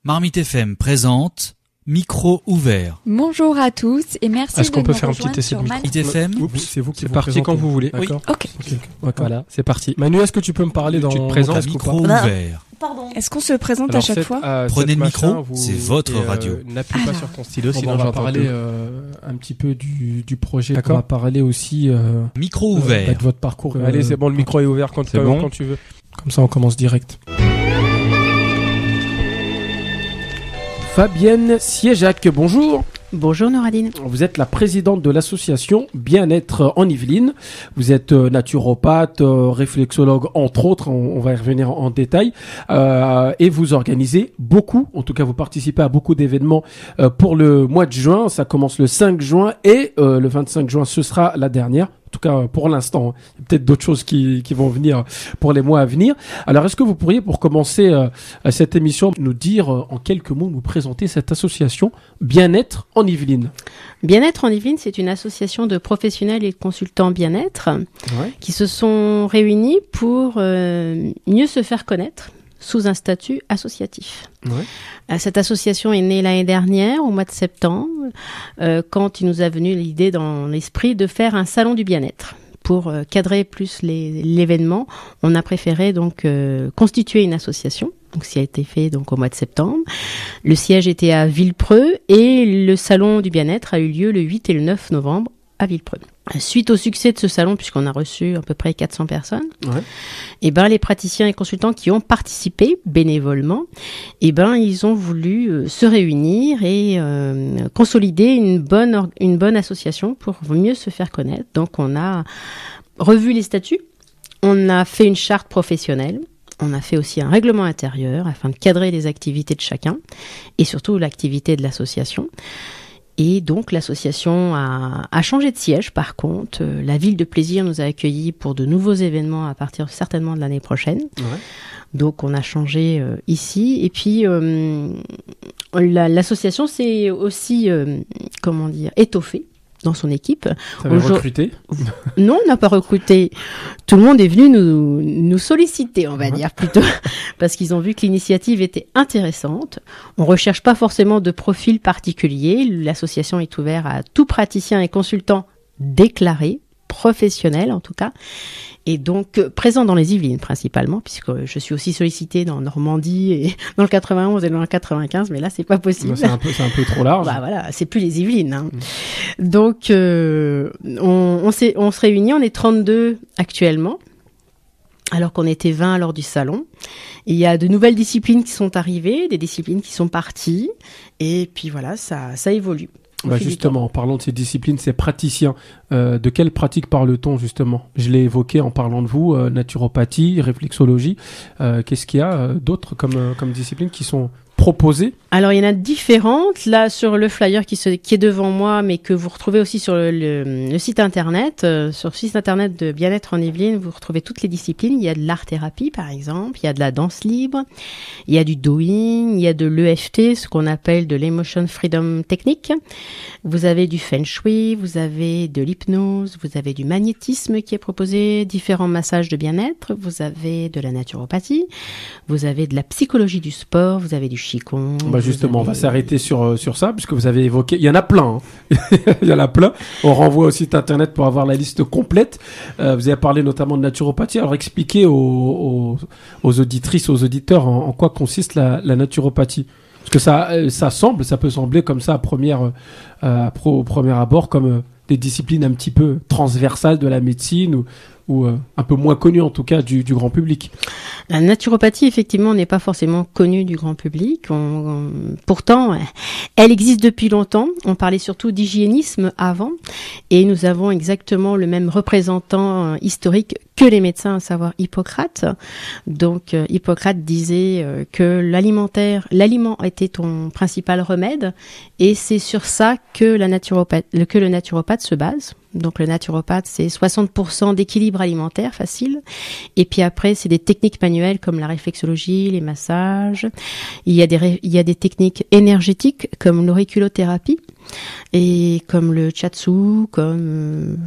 Marmite FM présente Micro ouvert. Bonjour à tous et merci Est-ce de qu'on peut nous faire un rejoindre petit essai de sur micro Marmite FM. Oups, c'est vous qui C'est vous parti présentez. quand vous voulez. D'accord. Ok. Voilà, c'est parti. Manu, est-ce que tu peux me parler dans Tu te mon présentes, casque ou Micro pas ouvert. Est-ce qu'on se présente Alors, à chaque fois Prenez cette le micro, machin, c'est votre radio. N'appuie pas Alors. sur ton stylo, Sinon, sinon on va j'entends parler tout. un petit peu du projet. D'accord. On va parler aussi Micro ouvert. de votre parcours. Allez, c'est bon, le micro est ouvert quand quand tu veux. Comme ça, on commence direct. Fabienne Siéjac, bonjour. Bonjour Noradine. Vous êtes la présidente de l'association Bien-être en Yvelines. Vous êtes naturopathe, réflexologue, entre autres. On va y revenir en détail. Et vous organisez beaucoup, en tout cas vous participez à beaucoup d'événements pour le mois de juin. Ça commence le 5 juin et le 25 juin, ce sera la dernière. En tout cas, pour l'instant, il y a peut-être d'autres choses qui vont venir pour les mois à venir. Alors, est-ce que vous pourriez, pour commencer cette émission, nous dire en quelques mots, nous présenter cette association Bien-être en Yvelines? Bien-être en Yvelines, c'est une association de professionnels et de consultants bien-être qui se sont réunis pour mieux se faire connaître sous un statut associatif. Cette association est née l'année dernière, au mois de septembre, quand il nous a venu l'idée dans l'esprit de faire un salon du bien-être. Pour cadrer plus l'événement, on a préféré donc constituer une association. Donc, ça a été fait donc au mois de septembre. Le siège était à Villepreux et le salon du bien-être a eu lieu le 8 et le 9 novembre à Villepreux. Suite au succès de ce salon, puisqu'on a reçu à peu près 400 personnes, et les praticiens et consultants qui ont participé bénévolement, ils ont voulu se réunir et consolider une bonne association pour mieux se faire connaître. Donc, on a revu les statuts, on a fait une charte professionnelle, on a fait aussi un règlement intérieur afin de cadrer les activités de chacun et surtout l'activité de l'association. Et donc, l'association a changé de siège, par contre. La Ville de Plaisir nous a accueillis pour de nouveaux événements à partir certainement de l'année prochaine. Donc, on a changé ici. Et puis, l'association s'est aussi, étoffée dans son équipe. Vous avez recruté? Non, on n'a pas recruté. Tout le monde est venu nous solliciter, on va dire plutôt, parce qu'ils ont vu que l'initiative était intéressante. On recherche pas forcément de profil particulier. L'association est ouverte à tout praticien et consultant déclaré, professionnel en tout cas, et donc présent dans les Yvelines principalement, puisque je suis aussi sollicitée dans Normandie et dans le 91 et dans le 95, mais là c'est pas possible. C'est un peu trop large. Voilà, c'est plus les Yvelines. Donc on se réunit, on est 32 actuellement, alors qu'on était 20 lors du salon. Il y a de nouvelles disciplines qui sont arrivées, des disciplines qui sont parties, et puis voilà, ça évolue. Justement, en parlant de ces disciplines, ces praticiens, de quelle pratique parle-t-on justement? Je l'ai évoqué en parlant de vous, naturopathie, réflexologie. Qu'est-ce qu'il y a d'autres comme disciplines qui sont proposées? Alors, il y en a différentes. Là, sur le flyer qui est devant moi, mais que vous retrouvez aussi sur le site internet. Sur le site internet de Bien-être en Yvelines, vous retrouvez toutes les disciplines. Il y a de l'art-thérapie, par exemple. Il y a de la danse libre. Il y a du doing. Il y a de l'EFT, ce qu'on appelle de l'Emotion Freedom Technique. Vous avez du Feng Shui. Vous avez de l'hypnose. Vous avez du magnétisme qui est proposé. Différents massages de bien-être. Vous avez de la naturopathie. Vous avez de la psychologie du sport. Vous avez du Qigong. Justement, on va s'arrêter sur ça, puisque vous avez évoqué, il y en a plein, il y en a plein. On renvoie au site internet pour avoir la liste complète. Vous avez parlé notamment de naturopathie. Alors, expliquez aux auditrices, aux auditeurs en quoi consiste la naturopathie. Parce que ça peut sembler comme ça au premier abord comme des disciplines un petit peu transversales de la médecine ou un peu moins connues en tout cas du grand public. La naturopathie, effectivement, n'est pas forcément connue du grand public. Pourtant, elle existe depuis longtemps. On parlait surtout d'hygiénisme avant. Et nous avons exactement le même représentant historique que les médecins, à savoir Hippocrate. Donc, Hippocrate disait que l'aliment était ton principal remède. Et c'est sur ça que le naturopathe se base. Donc le naturopathe, c'est 60% d'équilibre alimentaire facile. Et puis après, c'est des techniques manuelles comme la réflexologie, les massages. Il y a des techniques énergétiques comme l'auriculothérapie et comme le shiatsu, comme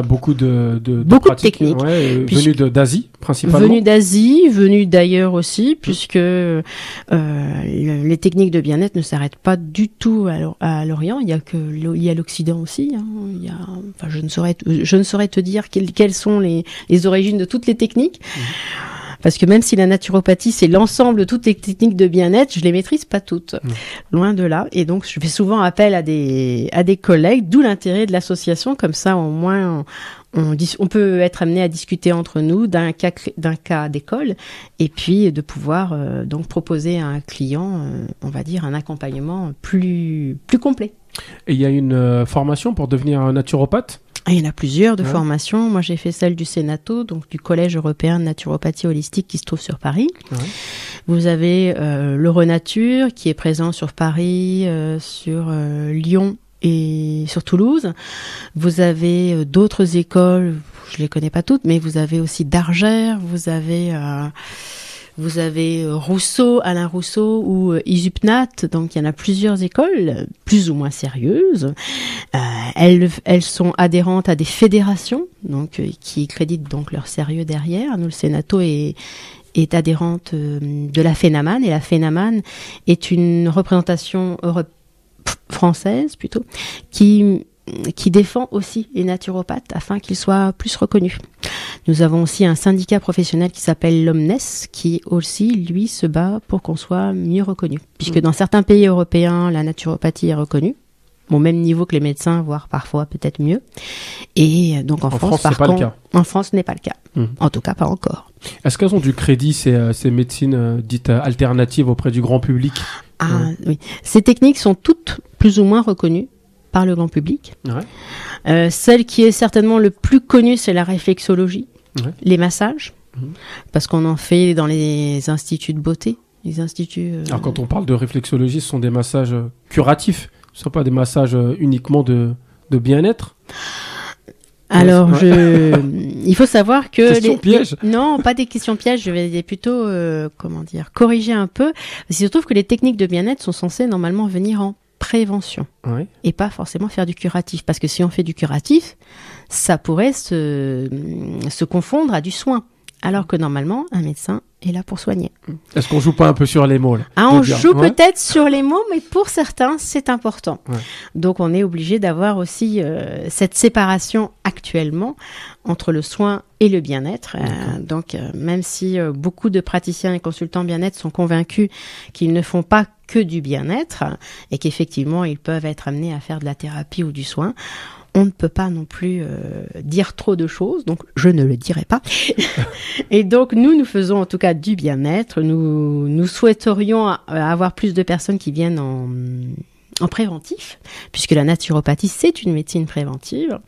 Beaucoup de Beaucoup de pratiques, techniques. Venues d'Asie, principalement. Venues d'Asie, venues d'ailleurs aussi, puisque les techniques de bien-être ne s'arrêtent pas du tout à l'Orient. Il y a l'Occident aussi. Hein. Je ne saurais te dire quelles sont les origines de toutes les techniques. Parce que même si la naturopathie, c'est l'ensemble de toutes les techniques de bien-être, je les maîtrise pas toutes. Loin de là. Et donc, je fais souvent appel à des collègues, d'où l'intérêt de l'association. Comme ça, au moins, on peut être amené à discuter entre nous d'un cas d'école et puis de pouvoir donc proposer à un client, on va dire, un accompagnement plus complet. Et il y a une formation pour devenir un naturopathe? Il y en a plusieurs de formations. Moi, j'ai fait celle du Sénato, donc du Collège européen de naturopathie holistique qui se trouve sur Paris. Ouais. Vous avez l'Euronature qui est présent sur Paris, sur Lyon et sur Toulouse. Vous avez d'autres écoles, je les connais pas toutes, mais vous avez aussi Dargère, vous avez Rousseau, Alain Rousseau ou Isupnat, donc il y en a plusieurs écoles, plus ou moins sérieuses. Elles sont adhérentes à des fédérations, donc qui créditent donc leur sérieux derrière. Nous, le Sénato est adhérente de la FENAMAN, et la FENAMAN est une représentation française plutôt, qui défend aussi les naturopathes afin qu'ils soient plus reconnus. Nous avons aussi un syndicat professionnel qui s'appelle l'Omnes, qui aussi, lui, se bat pour qu'on soit mieux reconnu. Puisque dans certains pays européens, la naturopathie est reconnue, au même niveau que les médecins, voire parfois peut-être mieux. Et donc en France, par contre, en France, ce n'est pas le cas. En tout cas, pas encore. Est-ce qu'elles ont du crédit, ces médecines dites alternatives auprès du grand public? Oui. Ces techniques sont toutes plus ou moins reconnues par le grand public. Ouais. Celle qui est certainement le plus connue, c'est la réflexologie, les massages, parce qu'on en fait dans les instituts de beauté, les instituts. Alors quand on parle de réflexologie, ce sont des massages curatifs, ce ne sont pas des massages uniquement de bien-être. Alors, il faut savoir que questions pièges. Non, pas des questions pièges. Je vais plutôt, corriger un peu. Parce qu'il se trouve que les techniques de bien-être sont censées normalement venir en prévention et pas forcément faire du curatif, parce que si on fait du curatif, ça pourrait se confondre à du soin, alors que normalement un médecin est là pour soigner. Est-ce qu'on joue pas un peu sur les mots là? On joue peut-être sur les mots, mais pour certains c'est important. Donc on est obligé d'avoir aussi cette séparation actuellement entre le soin et le bien-être. Donc même si beaucoup de praticiens et consultants bien-être sont convaincus qu'ils ne font pas que du bien-être et qu'effectivement ils peuvent être amenés à faire de la thérapie ou du soin, on ne peut pas non plus dire trop de choses, donc je ne le dirai pas. Et donc nous faisons en tout cas du bien-être. Nous souhaiterions avoir plus de personnes qui viennent en préventif, puisque la naturopathie c'est une médecine préventive.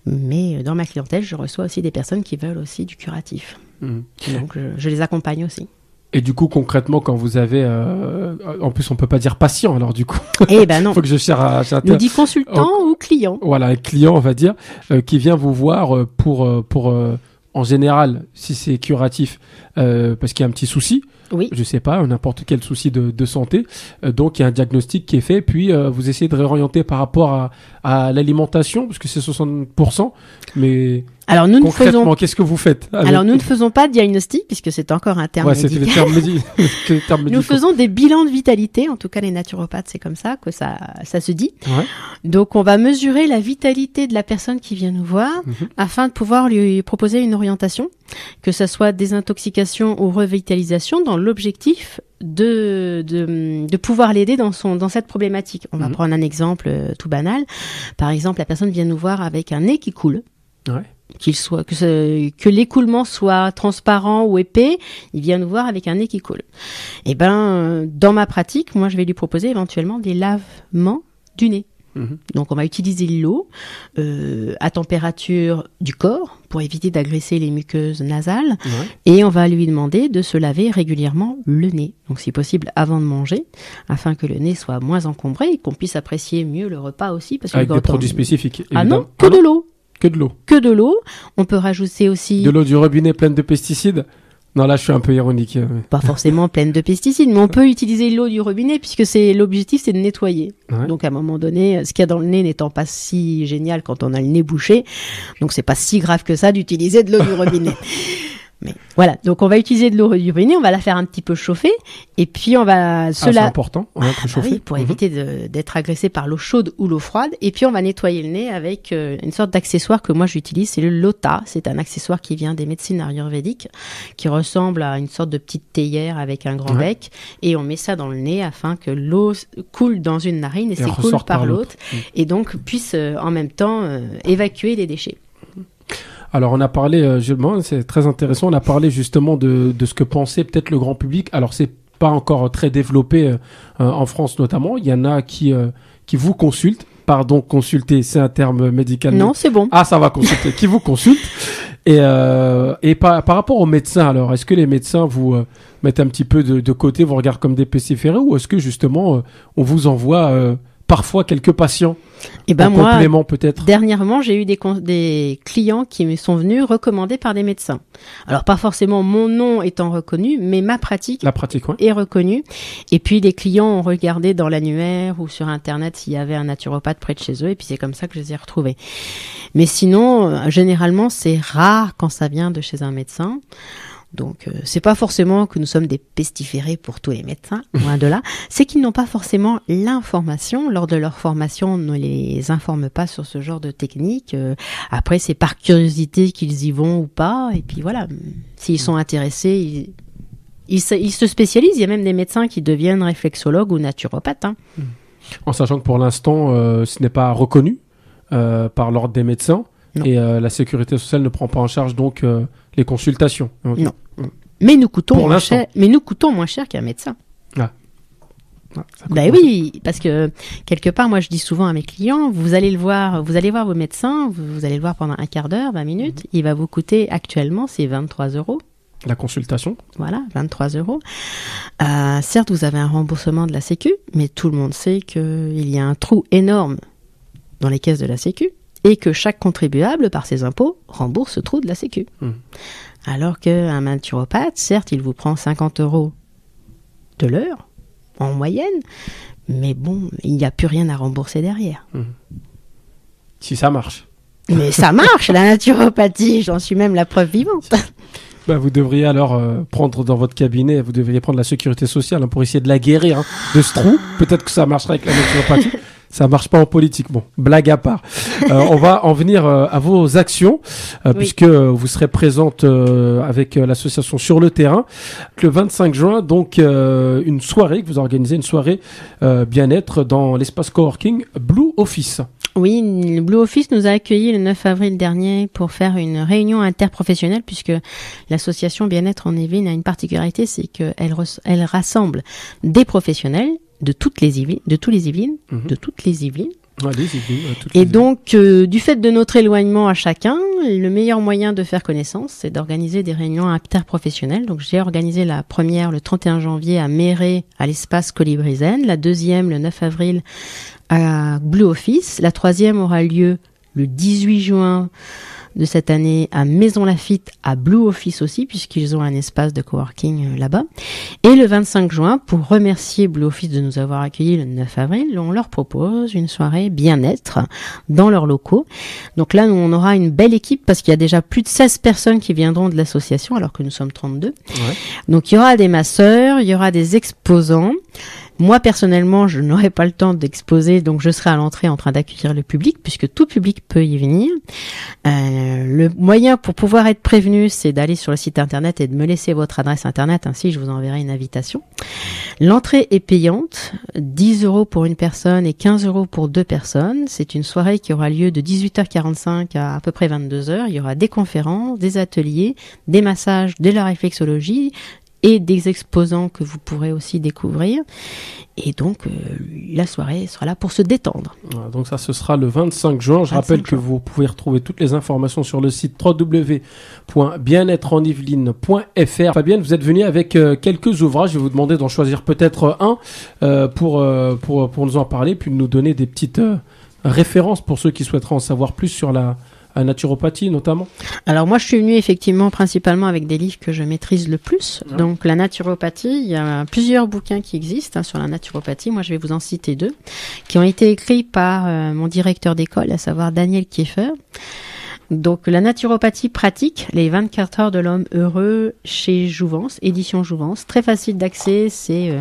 Mais dans ma clientèle, je reçois aussi des personnes qui veulent aussi du curatif. Donc je les accompagne aussi. Et du coup, concrètement, quand vous avez... en plus, on peut pas dire patient, alors du coup. Eh ben non. Faut que je cherche à nous dit consultant ou client. Voilà, un client, on va dire, qui vient vous voir pour en général, si c'est curatif, parce qu'il y a un petit souci. Oui. Je sais pas, n'importe quel souci de santé. Donc, il y a un diagnostic qui est fait, puis vous essayez de réorienter par rapport à l'alimentation, parce que c'est 60%, mais... Alors nous concrètement, qu'est-ce que vous faites? Alors nous ne faisons pas de diagnostic, puisque c'est encore un terme médical. C'est le terme médical. Nous faisons des bilans de vitalité, en tout cas les naturopathes, c'est comme ça que ça se dit. Donc on va mesurer la vitalité de la personne qui vient nous voir, afin de pouvoir lui proposer une orientation, que ça soit désintoxication ou revitalisation, dans l'objectif de pouvoir l'aider dans cette problématique. On va prendre un exemple tout banal. Par exemple, la personne vient nous voir avec un nez qui coule. Que l'écoulement soit transparent ou épais, il vient nous voir avec un nez qui coule. Et dans ma pratique, moi je vais lui proposer éventuellement des lavements du nez. Donc on va utiliser l'eau à température du corps pour éviter d'agresser les muqueuses nasales, et on va lui demander de se laver régulièrement le nez, donc si possible avant de manger, afin que le nez soit moins encombré et qu'on puisse apprécier mieux le repas aussi, parce que avec des produits spécifiques, évidemment. Que de l'eau. Que de l'eau. Que de l'eau. On peut rajouter aussi... De l'eau du robinet pleine de pesticides? Non, là, je suis un peu ironique. Pas forcément pleine de pesticides, mais on peut utiliser l'eau du robinet puisque l'objectif, c'est de nettoyer. Ouais. Donc, à un moment donné, ce qu'il y a dans le nez n'étant pas si génial quand on a le nez bouché, donc c'est pas si grave que ça d'utiliser de l'eau du robinet. Mais voilà, donc on va utiliser de l'eau du robinet, on va la faire un petit peu chauffer, et puis on va C'est important, on va chauffer. oui, pour éviter d'être agressé par l'eau chaude ou l'eau froide, et puis on va nettoyer le nez avec une sorte d'accessoire que moi j'utilise, c'est le Lota, c'est un accessoire qui vient des médecines ayurvédiques, qui ressemble à une sorte de petite théière avec un grand bec, et on met ça dans le nez afin que l'eau coule dans une narine et s'écoule par l'autre, et donc puisse en même temps évacuer les déchets. Alors, on a parlé, c'est très intéressant, on a parlé justement de ce que pensait peut-être le grand public. Alors, c'est pas encore très développé en France notamment. Il y en a qui vous consultent. Pardon, consulter, c'est un terme médical. Non, c'est bon. Ah, ça va, consulter. Qui vous consulte. Et par rapport aux médecins, alors, est-ce que les médecins vous mettent un petit peu de côté, vous regardent comme des pestiférés, ou est-ce que justement, on vous envoie parfois quelques patients? Et ben moi, complément peut-être. Dernièrement, j'ai eu des clients qui me sont venus recommandés par des médecins. Alors pas forcément mon nom étant reconnu, mais ma pratique, est reconnue. Et puis les clients ont regardé dans l'annuaire ou sur internet s'il y avait un naturopathe près de chez eux, et puis c'est comme ça que je les ai retrouvés. Mais sinon, généralement, c'est rare quand ça vient de chez un médecin. Donc, c'est pas forcément que nous sommes des pestiférés pour tous les médecins, loin de là. C'est qu'ils n'ont pas forcément l'information. Lors de leur formation, on ne les informe pas sur ce genre de technique. Après, c'est par curiosité qu'ils y vont ou pas. Et puis voilà, s'ils sont intéressés, ils se spécialisent. Il y a même des médecins qui deviennent réflexologues ou naturopathes. Hein. En sachant que pour l'instant, ce n'est pas reconnu par l'ordre des médecins. Non. Et la sécurité sociale ne prend pas en charge donc les consultations. Okay. Non. Mais nous coûtons moins cher qu'un médecin. Ah. Ben oui, parce que quelque part, moi je dis souvent à mes clients, vous allez voir vos médecins, vous allez le voir pendant un quart d'heure, 20 minutes, il va vous coûter actuellement, c'est 23 €. La consultation. Voilà, 23 €. Certes, vous avez un remboursement de la Sécu, mais tout le monde sait qu'il y a un trou énorme dans les caisses de la Sécu et que chaque contribuable, par ses impôts, rembourse ce trou de la Sécu. Alors qu'un naturopathe, certes, il vous prend 50 € de l'heure, en moyenne, mais bon, il n'y a plus rien à rembourser derrière. Si ça marche. Mais ça marche, la naturopathie, j'en suis même la preuve vivante. Bah, vous devriez alors prendre dans votre cabinet, vous devriez prendre la sécurité sociale pour essayer de la guérir de ce trou. Peut-être que ça marcherait avec la naturopathie. Ça marche pas en politique. Bon, blague à part. On va en venir à vos actions, puisque vous serez présente avec l'association sur le terrain. Le 25 juin, donc, une soirée, que vous organisez, une soirée bien-être dans l'espace coworking Blue Office. Oui, le Blue Office nous a accueillis le 9 avril dernier pour faire une réunion interprofessionnelle, puisque l'association Bien-être en Yvelines a une particularité, c'est qu'elle rassemble des professionnels de toutes les Yvelines, Et donc, du fait de notre éloignement à chacun, le meilleur moyen de faire connaissance, c'est d'organiser des réunions interprofessionnelles. Donc, j'ai organisé la première le 31 janvier à Méré, à l'espace Colibri-Zen, la deuxième le 9 avril à Blue Office, la troisième aura lieu le 18 juin de cette année à Maison Lafitte, à Blue Office aussi, puisqu'ils ont un espace de coworking là-bas. Et le 25 juin, pour remercier Blue Office de nous avoir accueillis le 9 avril, on leur propose une soirée bien-être dans leurs locaux. Donc là, on aura une belle équipe parce qu'il y a déjà plus de 16 personnes qui viendront de l'association, alors que nous sommes 32. Ouais. Donc il y aura des masseurs, il y aura des exposants. Moi, personnellement, je n'aurai pas le temps d'exposer, donc je serai à l'entrée en train d'accueillir le public, puisque tout public peut y venir. Le moyen pour pouvoir être prévenu, c'est d'aller sur le site internet et de me laisser votre adresse internet, ainsi je vous enverrai une invitation. L'entrée est payante, 10 € pour une personne et 15 € pour 2 personnes. C'est une soirée qui aura lieu de 18h45 à peu près 22h. Il y aura des conférences, des ateliers, des massages, de la réflexologie, et des exposants que vous pourrez aussi découvrir. Et donc, la soirée sera là pour se détendre. Voilà, donc ça, ce sera le 25 juin. Je rappelle que vous pouvez retrouver toutes les informations sur le site www.bien-être-en-yvelines.fr. Fabienne, vous êtes venue avec quelques ouvrages. Je vais vous demander d'en choisir peut-être un pour nous en parler, puis de nous donner des petites références pour ceux qui souhaiteraient en savoir plus sur la à naturopathie notamment? Alors moi, je suis venue effectivement principalement avec des livres que je maîtrise le plus. Ouais. Donc la naturopathie, il y a plusieurs bouquins qui existent sur la naturopathie. Moi, je vais vous en citer 2 qui ont été écrits par mon directeur d'école, à savoir Daniel Kieffer. Donc la naturopathie pratique, les 24 heures de l'homme heureux chez Jouvence, édition Jouvence. Très facile d'accès, c'est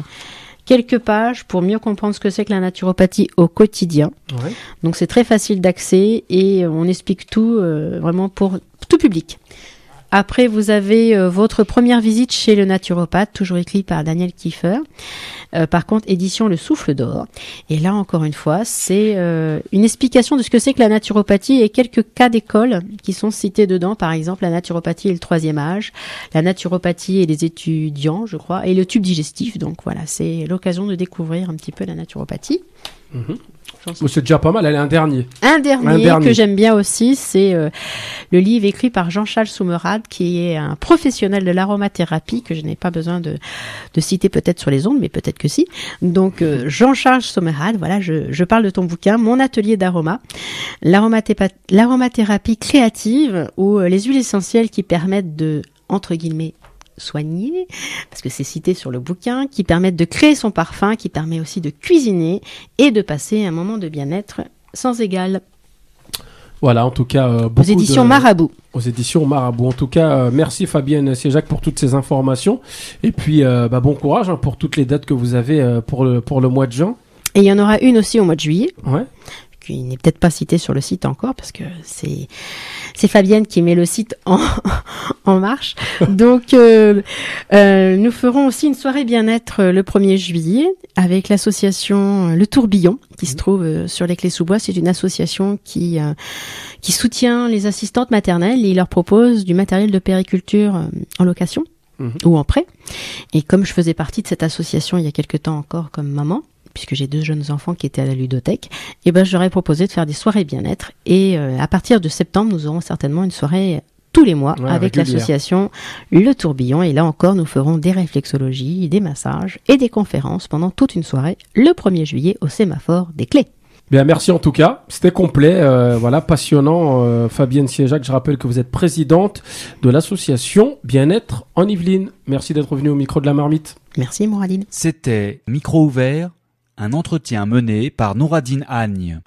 quelques pages pour mieux comprendre ce que c'est que la naturopathie au quotidien. Ouais. Donc c'est très facile d'accès et on explique tout vraiment pour tout public. Après, vous avez votre première visite chez le naturopathe, toujours écrit par Daniel Kieffer. Par contre, édition Le Souffle d'Or. Et là, encore une fois, c'est une explication de ce que c'est que la naturopathie et quelques cas d'école qui sont cités dedans. Par exemple, la naturopathie et le 3e âge, la naturopathie et les étudiants, je crois, et le tube digestif. Donc voilà, c'est l'occasion de découvrir un petit peu la naturopathie. Mm-hmm. C'est déjà pas mal, elle est un dernier. Un dernier que j'aime bien aussi, c'est le livre écrit par Jean-Charles Soumerade, qui est un professionnel de l'aromathérapie, que je n'ai pas besoin de citer peut-être sur les ondes, mais peut-être que si. Donc Jean-Charles Soumerade, voilà, je parle de ton bouquin, Mon atelier d'aroma, l'aromathérapie créative, ou les huiles essentielles qui permettent de, entre guillemets, soigner, parce que c'est cité sur le bouquin, qui permettent de créer son parfum, qui permet aussi de cuisiner et de passer un moment de bien-être sans égal. Voilà, en tout cas, aux éditions Marabout. Aux éditions Marabout. En tout cas, merci Fabienne Siéjac pour toutes ces informations. Et puis, bon courage pour toutes les dates que vous avez pour le mois de juin. Et il y en aura une aussi au mois de juillet. Ouais. Qui n'est peut-être pas cité sur le site encore parce que c'est Fabienne qui met le site en marche. Donc nous ferons aussi une soirée bien-être le 1er juillet avec l'association Le Tourbillon qui se trouve sur les Clés-sous-Bois. C'est une association qui soutient les assistantes maternelles et il leur propose du matériel de périculture en location ou en prêt. Et comme je faisais partie de cette association il y a quelque temps encore comme maman, puisque j'ai 2 jeunes enfants qui étaient à la ludothèque, et ben j'aurais proposé de faire des soirées bien-être. Et à partir de septembre, nous aurons certainement une soirée tous les mois avec l'association Le Tourbillon. Et là encore, nous ferons des réflexologies, des massages et des conférences pendant toute une soirée le 1er juillet au sémaphore des Clés. Bien, merci en tout cas. C'était complet, voilà, passionnant. Fabienne Siéjac, je rappelle que vous êtes présidente de l'association Bien-être en Yvelines. Merci d'être venue au micro de la Marmite. Merci Mouraline. C'était Micro ouvert, un entretien mené par Nouradine Agne.